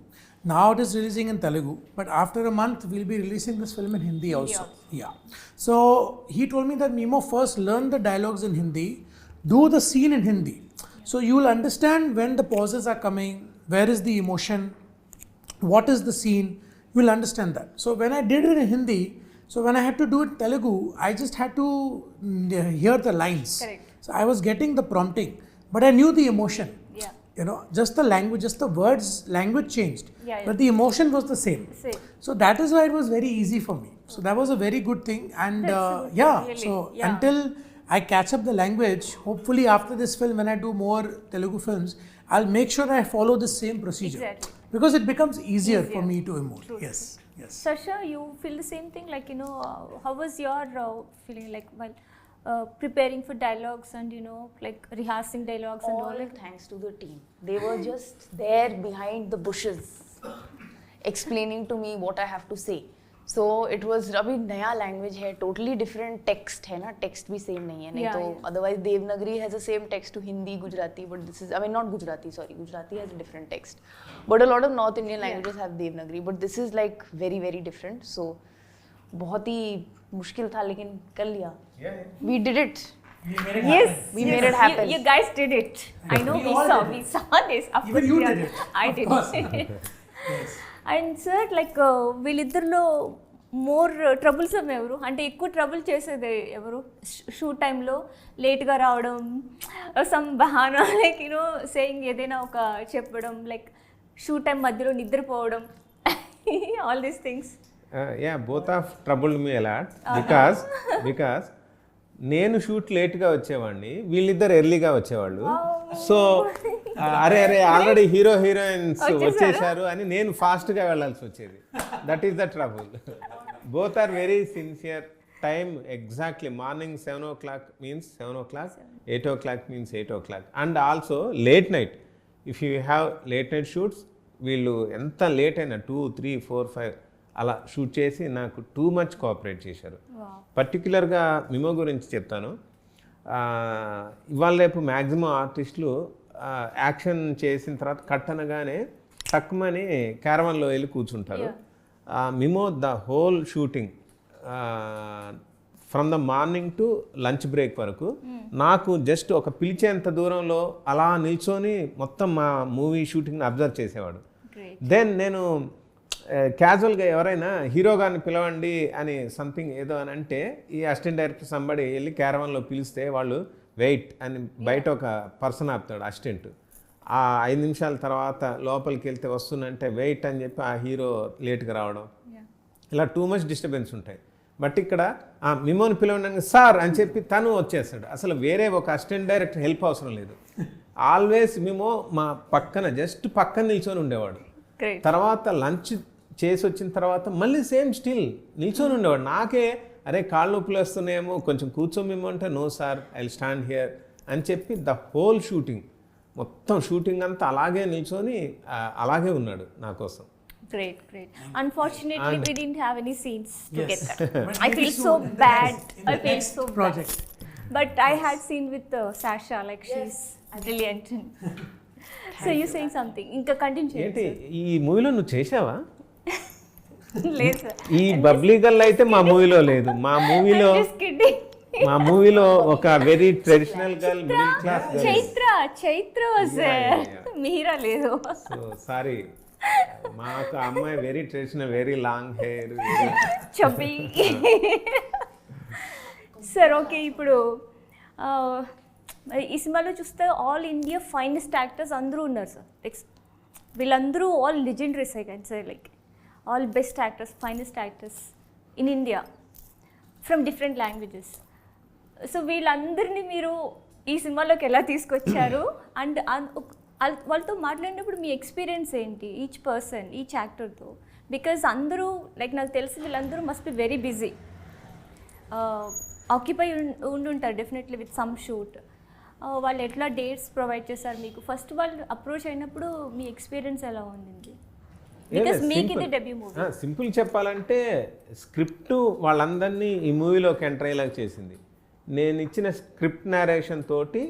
Now it is releasing in Telugu, but after a month we'll be releasing this film in Hindi also. Yeah. So he told me that Mimo, first learn the dialogues in Hindi, do the scene in Hindi. So you will understand when the pauses are coming, where is the emotion, what is the scene, you will understand that. So when I did it in Hindi, so when I had to do it Telugu, I just had to hear the lines. Correct. So I was getting the prompting, but I knew the emotion. Yeah. Just the language, just the words, language changed. Yeah. But the emotion was the same. Same. So that is why it was very easy for me. So that was a very good thing. And really, so until I catch up the language, hopefully after this film, when I do more Telugu films, I'll make sure I follow the same procedure. Exactly. because it becomes easier for me to emote. Yes, yes. Sasha, you feel the same thing? Like, how was your feeling like while preparing for dialogues and, like rehearsing dialogues and all? All thanks to the team. They were just there behind the bushes, explaining to me what I have to say. So it was अभी नया language है, totally different text है ना, text भी same नहीं है, नहीं तो otherwise Devnagari has the same text to Hindi, Gujarati, but this is, I mean not Gujarati, sorry, Gujarati has a different text, but a lot of North Indian languages have Devnagari, but this is like very very different, so बहुत ही मुश्किल था लेकिन कर लिया. We did it. We made it Yes, happen. We made it happen. You guys did it. I know We all did we it. saw this. Of Even course, you we did are- it. I Of did course. it. Yes. And sir like వీళ్ళిద్దరిలో more troublesome ఎవరు, అంటే ఎక్కువ trouble చేసేది ఎవరు shoot టైంలో లేట్గా రావడం, some బహానా like saying ఏదైనా ఒక చెప్పడం, లైక్ షూట్ టైం మధ్యలో నిద్రపోవడం, all these things? Both of troubled me a lot because నేను షూట్ లేట్గా వచ్చేవాడిని, వీళ్ళిద్దరు ఎర్లీగా వచ్చేవాళ్ళు. సో అరే ఆల్రెడీ హీరోయిన్స్ వచ్చేసారు అని నేను ఫాస్ట్గా వెళ్ళాల్సి వచ్చేది. That is the trouble. Both are very sincere. Time exactly morning 7 o'clock means 7 o'clock, 8 o'clock means 8 o'clock. And also late night, if you have late night shoots, వీళ్ళు ఎంత లేట్ అయినా 2, 3, 4, 5 అలా షూట్ చేసి నాకు టూ మచ్ కోఆపరేట్ చేశారు. పర్టికులర్గా మిమో గురించి చెప్తాను. ఇవాళ రేపు మ్యాక్సిమం ఆర్టిస్టులు యాక్షన్ చేసిన తర్వాత కట్ అనగానే తక్కువని క్యారవన్లో వెళ్ళి కూర్చుంటారు. Mimo the whole shooting from the morning to lunch break వరకు నాకు జస్ట్ ఒక పిలిచేంత దూరంలో అలా నిల్చొని మొత్తం మా మూవీ షూటింగ్ని అబ్జర్వ్ చేసేవాడు. దెన్ నేను క్యాజువల్గా ఎవరైనా హీరో గారిని పిలవండి అని సంథింగ్ ఏదో అని అంటే, ఈ అసిస్టెంట్ డైరెక్టర్ సంబడి వెళ్ళి క్యారవాన్లో పిలిస్తే వాళ్ళు వెయిట్ అని బయట ఒక పర్సన్ ఆపుతాడు అసిస్టెంట్. ఆ 5 నిమిషాల తర్వాత లోపలికి వెళ్తే వస్తున్నంటే వెయిట్ అని చెప్పి ఆ హీరో లేట్గా రావడం, ఇలా టూ మచ్ డిస్టర్బెన్స్ ఉంటాయి. బట్ ఇక్కడ మిమోని పిలవడానికి సార్ అని చెప్పి తను వచ్చేస్తాడు. అసలు వేరే ఒక అసిస్టెంట్ డైరెక్టర్ హెల్ప్ అవసరం లేదు. ఆల్వేస్ మిమో మా పక్కన జస్ట్ పక్కన నిల్చొని ఉండేవాడు. తర్వాత లంచ్ చేసి వచ్చిన తర్వాత మళ్ళీ సేమ్ స్టిల్ నిల్చొని ఉండేవాడు. నాకే అరే కాళ్ళు నొప్పులు వస్తున్నాయేమో కొంచెం కూర్చోమేమో అంటే, no sir I will stand here అని చెప్పి ద హోల్ షూటింగ్ మొత్తం షూటింగ్ అంతా అలాగే నిల్చొని అలాగే ఉన్నాడు నా కోసం. Great. Unfortunately, we didn't have any scenes together. But I maybe feel soon so in the bad. next- in the I feel next so project. bad. But I had seen with Sasha, like she's brilliant. So you saying something? Inka continue. ఏంటి ఈ మూవీలో నువ్వు చేసావా? లేదు sir. ఈ Babli girl అయితే మా మూవీలో లేదు. మా మూవీలో I'm just kidding. ఒక very traditional girl, middle class girl. Chaitra was there. మీరా లేదు. సో సారీ, మాకు అమ్మాయి very traditional, very long hair. Chubby. Sir okay, ఇప్పుడు ఈ సినిమాలో చూస్తే ఆల్ ఇండియా ఫైనెస్ట్ యాక్టర్స్ అందరూ ఉన్నారు సార్. లైక్ వీళ్ళందరూ all legendaries I can say, like all best actors, finest actors in India from different languages. So వీళ్ళందరినీ మీరు ఈ సినిమాలోకి ఎలా తీసుకొచ్చారు? అండ్ వాళ్ళతో మాట్లాడినప్పుడు మీ ఎక్స్పీరియన్స్ ఏంటి, ఈచ్ పర్సన్, ఈచ్ యాక్టర్తో? బికాజ్ అందరూ లైక్ నాకు తెలిసి వీళ్ళందరూ must be very busy, occupy ఉండుంటారు డెఫినెట్లీ విత్ సమ్ షూట్. వాళ్ళు ఎట్లా డేట్స్ ప్రొవైడ్ చేశారు మీకు? ఫస్ట్ వాళ్ళు అప్రోచ్ అయినప్పుడు మీ ఎక్స్పీరియన్స్ ఎలా ఉంది? బికాస్ మీకు ఇది డెబ్యూ మూవీ. సింపుల్ చెప్పాలంటే స్క్రిప్ట్ వాళ్ళందరినీ ఈ మూవీలోకి ఎంటర్ అయ్యేలాగా చేసింది. నేను ఇచ్చిన స్క్రిప్ట్ నేరేషన్ తోటి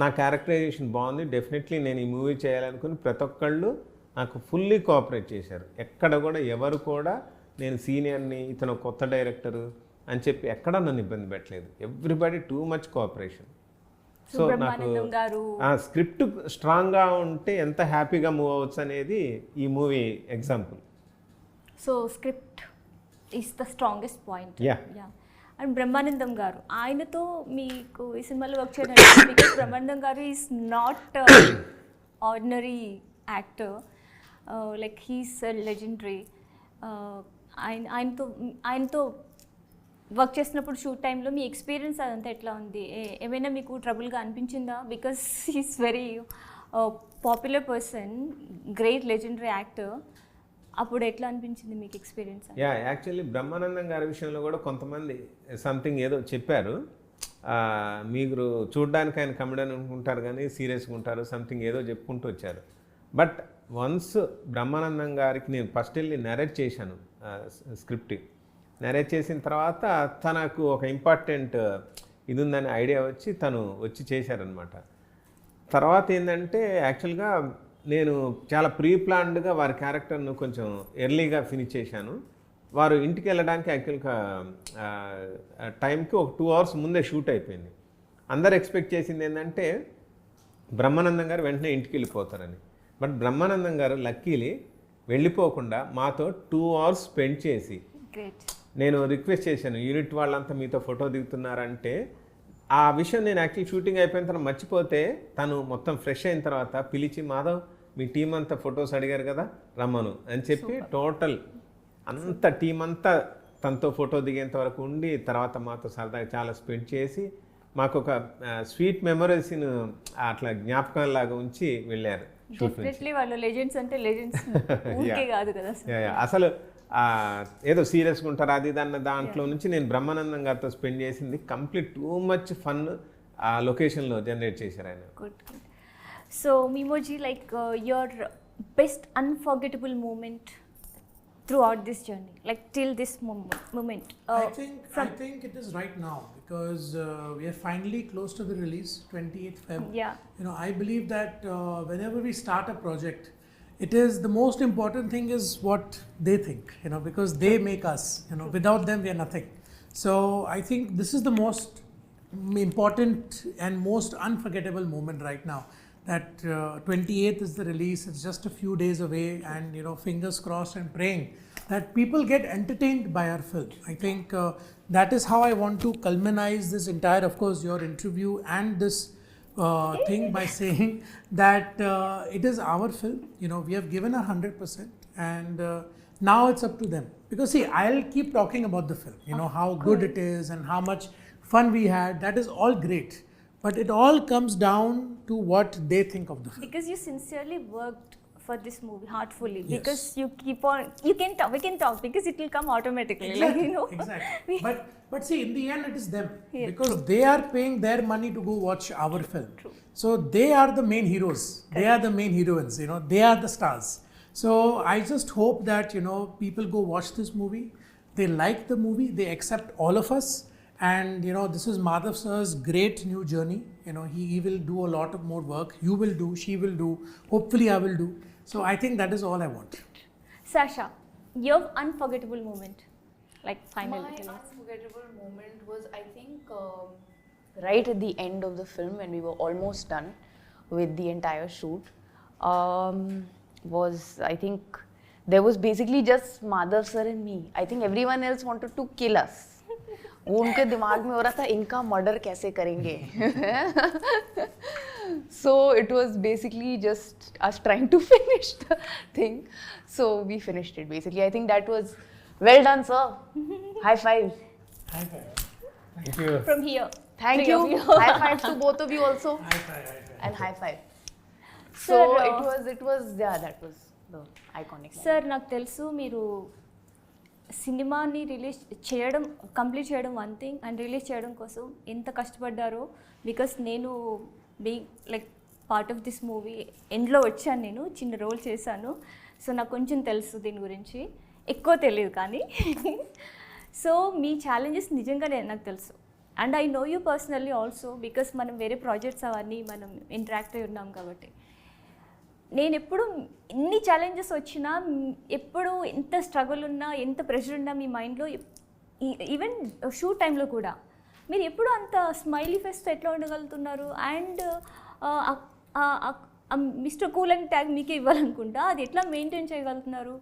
నా క్యారెక్టరైజేషన్ బాగుంది, డెఫినెట్లీ నేను ఈ మూవీ చేయాలనుకుని ప్రతి ఒక్కళ్ళు నాకు ఫుల్లీ కోఆపరేట్ చేశారు. ఎక్కడ కూడా ఎవరు కూడా నేను సీనియర్ని, ఇతను కొత్త డైరెక్టరు అని చెప్పి ఎక్కడా నన్ను ఇబ్బంది పెట్టలేదు. Everybody too much cooperation. So నాకు స్క్రిప్ట్ స్ట్రాంగ్గా ఉంటే ఎంత హ్యాపీగా మూవ్ అవ్వచ్చు అనేది ఈ movie example. So script is the strongest point. Yeah. And Brahmanandam గారు, ఆయనతో మీకు ఈ సినిమాలో వర్క్ చేయడానికి, బికాస్ బ్రహ్మానందం గారు is not ordinary actor, like he's legendary. ఆయనతో వర్క్ చేసినప్పుడు షూట్ టైంలో మీ ఎక్స్పీరియన్స్ అదంతా ఎట్లా ఉంది? ఏమైనా మీకు ట్రబుల్గా అనిపించిందా? Because he's very popular person, great legendary actor, అప్పుడు ఎట్లా అనిపించింది మీకు ఎక్స్పీరియన్స్? యా, యాక్చువల్లీ బ్రహ్మానందం గారి విషయంలో కూడా కొంతమంది సంథింగ్ ఏదో చెప్పారు. మీరు చూడడానికి ఆయన కమెడియన్ అనుకుంటారు కానీ సీరియస్గా ఉంటారు, సంథింగ్ ఏదో చెప్పుకుంటూ వచ్చారు. బట్ వన్స్ బ్రహ్మానందం గారికి నేను ఫస్ట్ వెళ్ళి నరేట్ చేశాను స్క్రిప్ట్. నరేట్ చేసిన తర్వాత తనకు ఒక ఇంపార్టెంట్ ఇది ఉందని ఐడియా వచ్చి తను వచ్చి చేశారనమాట. తర్వాత ఏంటంటే యాక్చువల్గా నేను చాలా ప్రీ ప్లాన్డ్గా వారి క్యారెక్టర్ను కొంచెం ఎర్లీగా ఫినిష్ చేశాను. వారు ఇంటికి వెళ్ళడానికి యాక్చువల్గా టైంకి ఒక 2 hours ముందే షూట్ అయిపోయింది. అందరు ఎక్స్పెక్ట్ చేసింది ఏంటంటే బ్రహ్మానందం గారు వెంటనే ఇంటికి వెళ్ళిపోతారని. బట్ బ్రహ్మానందం గారు లక్కీలీ వెళ్ళిపోకుండా మాతో 2 hours స్పెండ్ చేసి, గ్రేట్. నేను రిక్వెస్ట్ చేశాను యూనిట్ వాళ్ళంతా మీతో ఫోటో దిగుతున్నారంటే, ఆ విషయం నేను యాక్చువల్లీ షూటింగ్ అయిపోయిన తర్వాత మర్చిపోతే తను మొత్తం ఫ్రెష్ అయిన తర్వాత పిలిచి, మాధవ్ మీ టీం అంతా ఫొటోస్ అడిగారు కదా రమ్మను అని చెప్పి టోటల్ అంత టీం అంతా తనతో ఫోటో దిగేంత వరకు ఉండి తర్వాత మాతో సరదాగా చాలా స్పెండ్ చేసి మాకు ఒక స్వీట్ మెమరీస్ను అట్లా జ్ఞాపకాలలాగా ఉంచి వెళ్ళారు. డెఫినెట్లీ వాళ్ళు లెజెండ్స్ అంటే లెజెండ్స్ ఊరికే కాదు కదా. అసలు ఏదో సీరియస్గా ఉంటారు అది దాన్ని దాంట్లో నుంచి నేను బ్రహ్మానందం గారితో స్పెండ్ చేసింది కంప్లీట్ టూ మచ్ ఫన్ ఆ లొకేషన్లో జనరేట్ చేశారు ఆయన. Good good. So మీమోజీ, like your best unforgettable moment throughout this journey, like till this moment? I think it is right now because we are finally close to the release, 28th Feb. Yeah. You know, I believe that whenever we start a project, it is the most important thing is what they think, you know, because they make us, you know, without them we are nothing. So I think this is the most important and most unforgettable moment right now. That 28th is the release, it's just a few days away, and you know, fingers crossed and praying that people get entertained by our film. I think that is how I want to culminate this entire, of course, your interview and this thing by saying that it is our film. You know, we have given 100%, and now it's up to them. Because see, I'll keep talking about the film, you know, how good it is and how much fun we had. That is all great. But it all comes down to what they think of the film. Because you sincerely worked for this movie heartfully. Yes. Because you keep on, we can talk because it will come automatically. Exactly, like, you know. exactly. But see, in the end, it is them. Yeah, because they are paying their money to go watch our film. True. So they are the main heroes. They are the main heroines. You know, they are the stars. So I just hope that, you know, people go watch this movie. They like the movie. They accept all of us. And you know, this is Madhav sir's great new journey. You know, he will do a lot of more work. You will do, she will do, hopefully I will do. So I think that is all I want. Sasha, your unforgettable moment, like final. My unforgettable moment was, I think, right at the end of the film when we were almost done with the entire shoot. Was, I think, there was basically just Madhav sir and me. I think everyone else wanted to kill us. वो उनके दिमाग में हो रहा था इनका murder कैसे करेंगे. So it was basically just us trying to finish the thing. So we finished it basically. I think that was well done, sir. High five. High five. Thank you. From here. Thank Three you. of you. High five to both of you also. High five. High five. And high five. Sir, So it was yeah, that was the iconic moment. Sir, నాకు తెలుసు మీరు సినిమాని release చేయడం, complete చేయడం one thing, and release చేయడం కోసం ఎంత కష్టపడ్డారో. Because నేను like part of this movie ఎండ్లో వచ్చాను, నేను చిన్న రోల్ చేశాను. సో నాకు కొంచెం తెలుసు దీని గురించి, ఎక్కువ తెలియదు కానీ. సో మీ ఛాలెంజెస్ నిజంగానే నాకు తెలుసు. And I know you personally also, because మనం వేరే ప్రాజెక్ట్స్ అవన్నీ మనం ఇంటరాక్ట్ అయి ఉన్నాం కాబట్టి. నేను ఎప్పుడు ఎన్ని ఛాలెంజెస్ వచ్చినా, ఎప్పుడు ఎంత స్ట్రగుల్ ఉన్నా, ఎంత ప్రెషర్ ఉన్నా మీ మైండ్లో, ఈవెన్ షూట్ టైంలో కూడా మీరు ఎప్పుడు అంత స్మైలీ ఫేస్తో ఎట్లా ఉండగలుగుతున్నారు? And mister cool and tag మీకే ఇవ్వాలనుకుంటా, అది ఎట్లా మెయింటైన్ చేయగలుగుతున్నారు?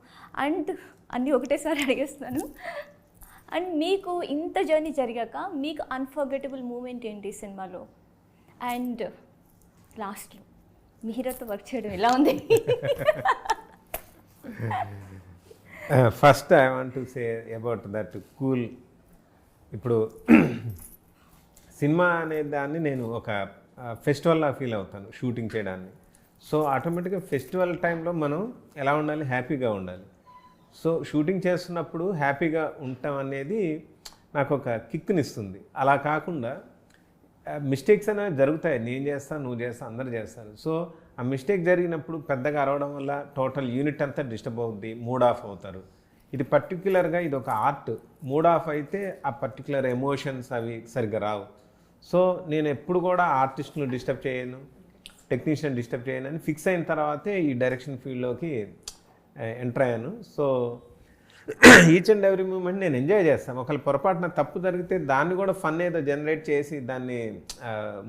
అండ్ అన్నీ ఒకటేసారి అడిగేస్తున్నాను. అండ్ మీకు ఇంత జర్నీ జరిగాక మీకు అన్ఫర్గెటబుల్ మూమెంట్ ఏంటి సినిమాలో? అండ్ లాస్ట్లో మిహిరాతో వర్క్ చేయడం ఎలా ఉంది? First I want to say about that cool. ఇప్పుడు సినిమా అనే దాన్ని నేను ఒక ఫెస్టివల్లా ఫీల్ అవుతాను షూటింగ్ చేయడాన్ని. సో ఆటోమేటిక్గా ఫెస్టివల్ టైంలో మనం ఎలా ఉండాలి, హ్యాపీగా ఉండాలి. సో షూటింగ్ చేస్తున్నప్పుడు హ్యాపీగా ఉండటం అనేది నాకు ఒక కిక్నిస్తుంది. అలా కాకుండా మిస్టేక్స్ అనేవి జరుగుతాయి, నేను చేస్తాను, నువ్వు చేస్తాను, అందరూ చేస్తారు. సో ఆ మిస్టేక్ జరిగినప్పుడు పెద్దగా అరవడం వల్ల టోటల్ యూనిట్ అంతా డిస్టర్బ్ అవుద్ది, మూడ్ ఆఫ్ అవుతారు. ఇది పర్టిక్యులర్గా ఇది ఒక ఆర్ట్. మూడ్ ఆఫ్ అయితే ఆ పర్టిక్యులర్ ఎమోషన్స్ అవి సరిగ్గా రావు. సో నేను ఎప్పుడు కూడా ఆర్టిస్ట్ను డిస్టర్బ్ చేయను, టెక్నీషియన్ డిస్టర్బ్ చేయను అని ఫిక్స్ అయిన తర్వాతే ఈ డైరెక్షన్ ఫీల్డ్లోకి ఎంటర్ అయ్యాను. So each and every moment నేను ఎంజాయ్ చేస్తాను. ఒకవేళ పొరపాటున తప్పు జరిగితే దాన్ని కూడా ఫన్ ఏదో జనరేట్ చేసి దాన్ని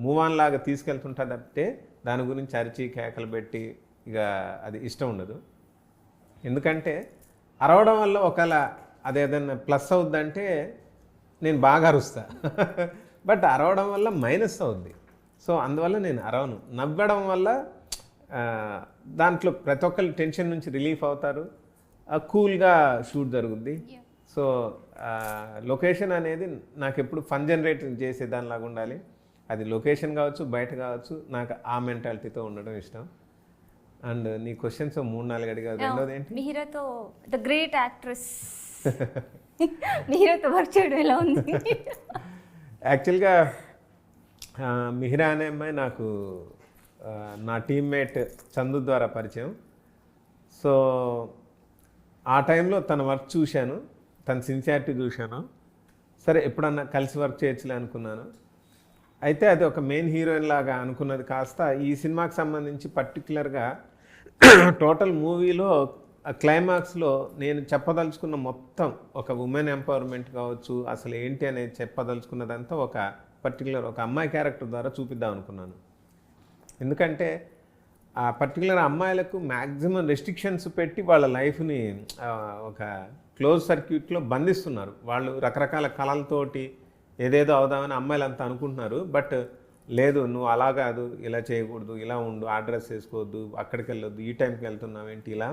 మూవ్ ఆన్ లాగా తీసుకెళ్తుంటా తప్పితే దాని గురించి అరిచి కేకలు పెట్టి ఇక అది ఇష్టం ఉండదు. ఎందుకంటే అరవడం వల్ల ఒకవేళ అదేదన్నా ప్లస్ అవుద్దంటే నేను బాగా అరుస్తా, బట్ అరవడం వల్ల మైనస్ అవుద్ది. సో అందువల్ల నేను అరవను. నవ్వడం వల్ల దాంట్లో ప్రతి ఒక్కరు టెన్షన్ నుంచి రిలీఫ్ అవుతారు, కూల్గా షూట్ జరుగుద్ది. సో లొకేషన్ అనేది నాకు ఎప్పుడు ఫన్ జనరేట్ చేసే దానిలాగా ఉండాలి. అది లొకేషన్ కావచ్చు, బయట కావచ్చు, నాకు ఆ మెంటాలిటీతో ఉండడం ఇష్టం. అండ్ నీ క్వశ్చన్స్ 3-4 అడిగా. రెండోది ఏంటి? మిహిరాతో ద గ్రేట్ యాక్ట్రెస్ మిహిరాతో వర్క్ చేయడం ఎలా ఉంది? యాక్చువల్గా మిహిరా అనే అమ్మాయి నాకు నా టీమ్మేట్ చందు ద్వారా పరిచయం. సో ఆ టైంలో తన వర్క్ చూశాను, తన సిన్సియారిటీ చూశాను. సరే ఎప్పుడన్నా కలిసి వర్క్ చేయొచ్చులే అనుకున్నాను. అయితే అది ఒక మెయిన్ హీరోయిన్ లాగా అనుకున్నది కాస్త ఈ సినిమాకి సంబంధించి పర్టికులర్గా టోటల్ మూవీలో క్లైమాక్స్లో నేను చెప్పదలుచుకున్న మొత్తం ఒక ఉమెన్ ఎంపవర్మెంట్ కావచ్చు, అసలు ఏంటి అనేది చెప్పదలుచుకున్నదంతా ఒక పర్టికులర్ ఒక అమ్మాయి క్యారెక్టర్ ద్వారా చూపిద్దాం అనుకున్నాను. ఎందుకంటే ఆ పర్టికులర్ అమ్మాయిలకు మ్యాక్సిమం రెస్ట్రిక్షన్స్ పెట్టి వాళ్ళ లైఫ్ని ఒక క్లోజ్ సర్క్యూట్లో బంధిస్తున్నారు. వాళ్ళు రకరకాల కళలతోటి ఏదేదో అవుదామని అమ్మాయిలు అంతా అనుకుంటున్నారు. బట్ లేదు, నువ్వు అలా కాదు, ఇలా చేయకూడదు, ఇలా ఉండు, ఆ డ్రెస్ వేసుకోవద్దు, అక్కడికి వెళ్ళొద్దు, ఈ టైంకి వెళ్తున్నావు ఏంటి ఇలా.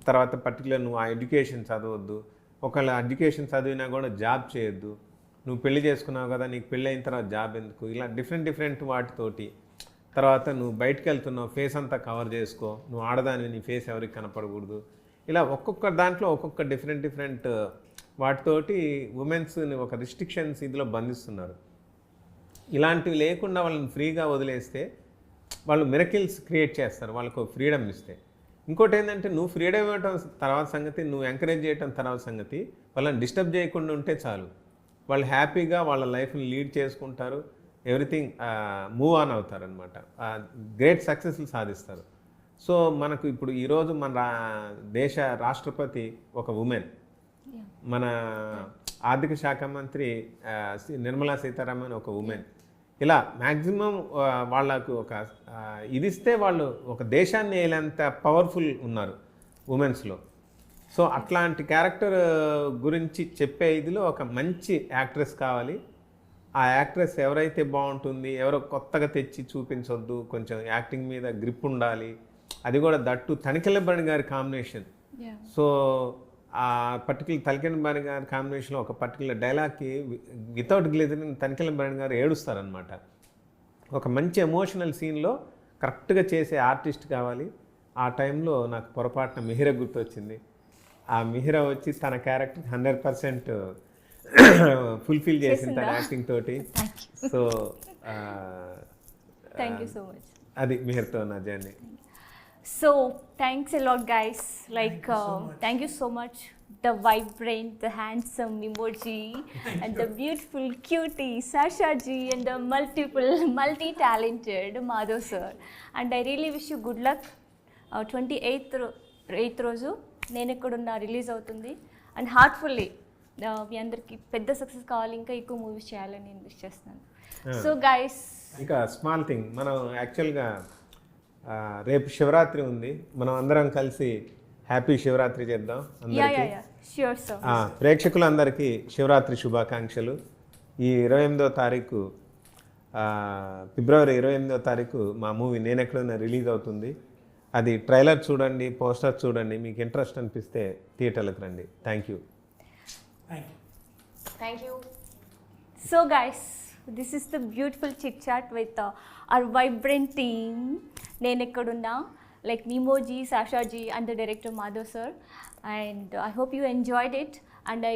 తర్వాత పర్టికులర్ నువ్వు ఆ ఎడ్యుకేషన్ చదవద్దు, ఒకవేళ ఎడ్యుకేషన్ చదివినా కూడా జాబ్ చేయొద్దు, నువ్వు పెళ్లి చేసుకున్నావు కదా, నీకు పెళ్ళి అయిన తర్వాత జాబ్ ఎందుకు, ఇలా డిఫరెంట్ వాటితోటి. తర్వాత నువ్వు బయటకు వెళ్తున్నావు, ఫేస్ అంతా కవర్ చేసుకో, నువ్వు ఆడదానివి, నీ ఫేస్ ఎవరికి కనపడకూడదు, ఇలా ఒక్కొక్క దాంట్లో ఒక్కొక్క డిఫరెంట్ వాటితోటి ఉమెన్స్ని ఒక రిస్ట్రిక్షన్స్ ఇదిలో బంధిస్తున్నారు. ఇలాంటివి లేకుండా వాళ్ళని ఫ్రీగా వదిలేస్తే వాళ్ళు మిరకిల్స్ క్రియేట్ చేస్తారు, వాళ్ళకు ఫ్రీడమ్ ఇస్తే. ఇంకోటి ఏంటంటే నువ్వు ఫ్రీడమ్ ఇవ్వటం తర్వాత సంగతి, నువ్వు ఎంకరేజ్ చేయటం తర్వాత సంగతి. వాళ్ళని డిస్టర్బ్ చేయకుండా ఉంటే చాలు, వాళ్ళు హ్యాపీగా వాళ్ళ లైఫ్ని లీడ్ చేసుకుంటారు, ఎవ్రీథింగ్ మూవ్ ఆన్ అవుతారు అనమాట, గ్రేట్ సక్సెస్లు సాధిస్తారు. సో మనకు ఇప్పుడు ఈరోజు మన దేశ రాష్ట్రపతి ఒక ఉమెన్, మన ఆర్థిక శాఖ మంత్రి నిర్మలా సీతారామన్ ఒక ఉమెన్. ఇలా మ్యాక్సిమం వాళ్ళకు ఒక ఇది ఇస్తే వాళ్ళు ఒక దేశాన్ని వేయలేంత పవర్ఫుల్ ఉన్నారు ఉమెన్స్లో. సో అట్లాంటి క్యారెక్టర్ గురించి చెప్పే ఇదిలో ఒక మంచి యాక్ట్రెస్ కావాలి. ఆ యాక్ట్రెస్ ఎవరైతే బాగుంటుంది, ఎవరో కొత్తగా తెచ్చి చూపించొద్దు, కొంచెం యాక్టింగ్ మీద గ్రిప్ ఉండాలి. అది కూడా దట్టు తనికెళ్ళబడి గారి కాంబినేషన్. సో ఆ పర్టికులర్ తనికెళ్ళబడి గారి కాంబినేషన్లో ఒక పర్టికులర్ డైలాగ్కి వితౌట్ గ్లిజరింగ్ తనికెళ్ళబడి గారు ఏడుస్తారనమాట. ఒక మంచి ఎమోషనల్ సీన్లో కరెక్ట్గా చేసే ఆర్టిస్ట్ కావాలి. ఆ టైంలో నాకు పొరపాటున మిహిర గుర్తొచ్చింది. ఆ మిహిర వచ్చి తన క్యారెక్టర్ 100% ఫుల్ఫిల్ చేసింది తన యాక్టింగ్ తోటి. So thank you so much. అది మిహిర్తో నా journey. So thanks a lot, guys. Thank you so much. The vibrant, the handsome emoji, and the beautiful cutie Sasha ji, and the multi-talented Madhav sir. And I really wish you good luck. 28th రోజు నేను ఎక్కడున్నా release అవుతుంది. And heartfully మీ అందరికి పెద్ద success కావాలి, ఇంకా ఎక్కువ movies చేయాలని నేను విష్ చేస్తున్నాను. సో గైస్, ఇంకా స్మాల్ థింగ్, మనం యాక్చువల్గా రేపు శివరాత్రి ఉంది, మనం అందరం కలిసి హ్యాపీ శివరాత్రి చేద్దాం. Sure sir. ప్రేక్షకులందరికీ శివరాత్రి శుభాకాంక్షలు. ఈ 28వ తారీఖు ఫిబ్రవరి 28వ తారీఖు మా మూవీ నేనెక్కడున్నా రిలీజ్ అవుతుంది. అది ట్రైలర్ చూడండి, పోస్టర్ చూడండి, మీకు ఇంట్రెస్ట్ అనిపిస్తే థియేటర్లకు రండి. Thank you. Thank you. So guys, this is the beautiful chit chat with our vibrant team. నేను ఎక్కడున్నా, లైక్ నీమోజీ, సాషాజీ and the director Madhav sir. And I hope you enjoyed it. And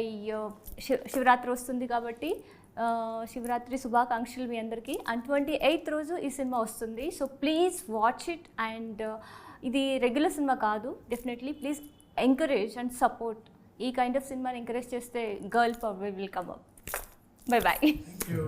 Shivaratri వస్తుంది కాబట్టి శివరాత్రి శుభాకాంక్షలు మీ అందరికీ. అండ్ 28th రోజు ఈ సినిమా వస్తుంది. So please watch it. And ఇది రెగ్యులర్ సినిమా కాదు, definitely please encourage and support. ఈ కైండ్ ఆఫ్ సినిమాని ఎంకరేజ్ చేస్తే girl power will come up. Bye bye. Thank you.